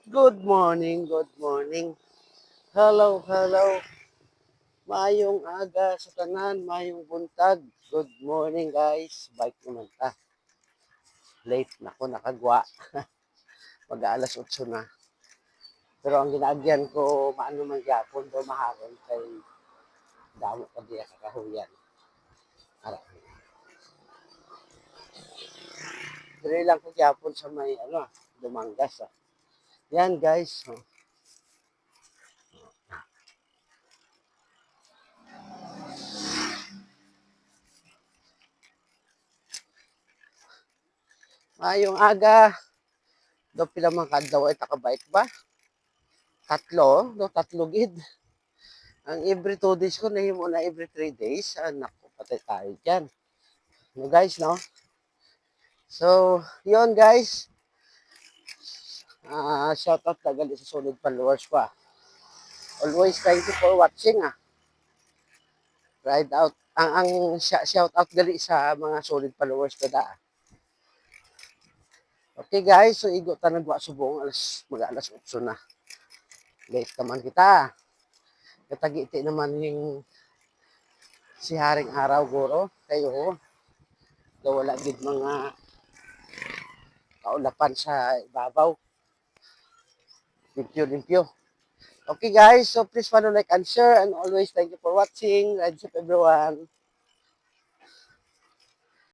Good morning, good morning. Hello, hello. Mayong aga sa tanan, mayong buntag. Good morning guys. Bike naman ta. Late na ko nakagwa. Mag-aalas 8 na. Pero ang ginagyan ko, maano man gyapon do mahakon kay damo pa diya kakahuyan. Ara. Dire lang ko gyapon sa may Dumangas. Yan guys. Oh. Mayong aga. Do pila man kadlaw ay takabike ba? Tatlo, do tatlo gid. Ang every 2 days ko, nahimo na every 3 days. Naku, patay tayo dyan. No, guys, no? So, yon guys. Shout out na gali sa solid followers ko. Always thank you for watching. Ride out. Ang shout out gali sa mga solid followers ko da. Okay guys, so igo ta nagwa subong mag-alas 8 na. Late naman kita. Katagiti naman yung si Haring Araw Guro. Kayo, wala gid mga kaulapan sa ibabaw. Limpyo-limpyo. Okay guys, so please follow, like, and share, and always thank you for watching. Ride safe everyone.